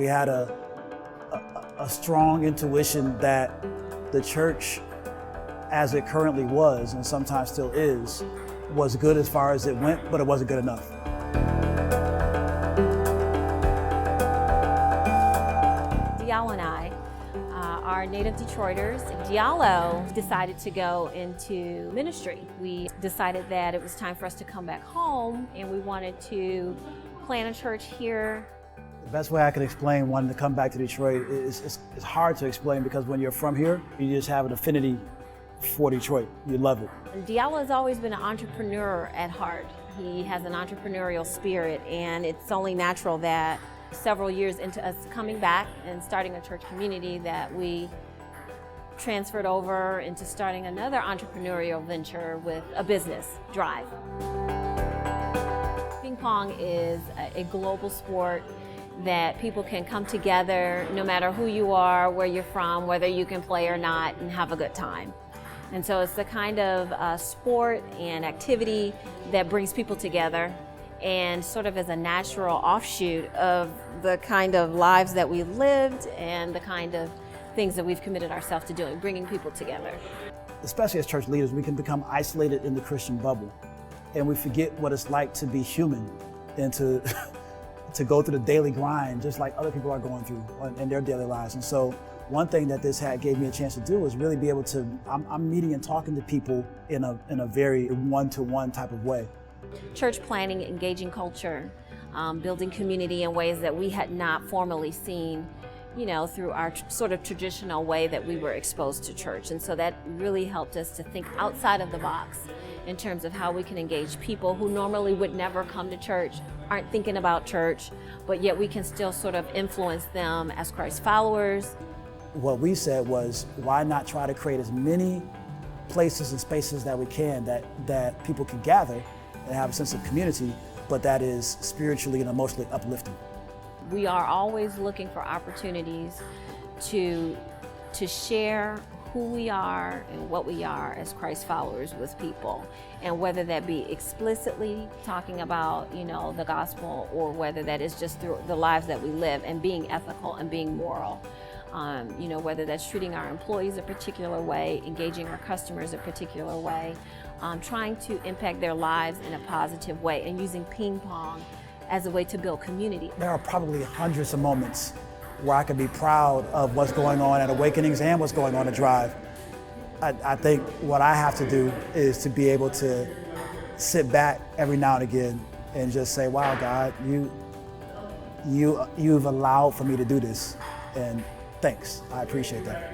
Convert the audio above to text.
We had a strong intuition that the church, as it currently was, and sometimes still is, was good as far as it went, but it wasn't good enough. Diallo and I are native Detroiters. Diallo decided to go into ministry. We decided that it was time for us to come back home, and we wanted to plant a church here. The best way I can explain wanting to come back to Detroit is it's hard to explain, because when you're from here, you just have an affinity for Detroit. You love it. Diallo has always been an entrepreneur at heart. He has an entrepreneurial spirit, and it's only natural that several years into us coming back and starting a church community that we transferred over into starting another entrepreneurial venture with a business, Drive. Ping pong is a global sport that people can come together no matter who you are, where you're from, whether you can play or not, and have a good time. And so it's the kind of sport and activity that brings people together, and sort of as a natural offshoot of the kind of lives that we lived and the kind of things that we've committed ourselves to doing, bringing people together. Especially as church leaders, we can become isolated in the Christian bubble, and we forget what it's like to be human and to go through the daily grind just like other people are going through in their daily lives. And so one thing that this gave me a chance to do was really be able to, I'm meeting and talking to people in a very one-to-one type of way. Church planning, engaging culture, building community in ways that we had not formally seen, through our sort of traditional way that we were exposed to church. And so that really helped us to think outside of the box in terms of how we can engage people who normally would never come to church, aren't thinking about church, but yet we can still sort of influence them as Christ followers. What we said was, why not try to create as many places and spaces that we can that people can gather and have a sense of community, but that is spiritually and emotionally uplifting. We are always looking for opportunities to share who we are and what we are as Christ followers with people. And whether that be explicitly talking about, the gospel, or whether that is just through the lives that we live and being ethical and being moral. Whether that's treating our employees a particular way, engaging our customers a particular way, trying to impact their lives in a positive way, and using ping pong as a way to build community. There are probably hundreds of moments where I can be proud of what's going on at Awakenings and what's going on at Drive. I think what I have to do is to be able to sit back every now and again and just say, wow, God, you've allowed for me to do this, and thanks. I appreciate that.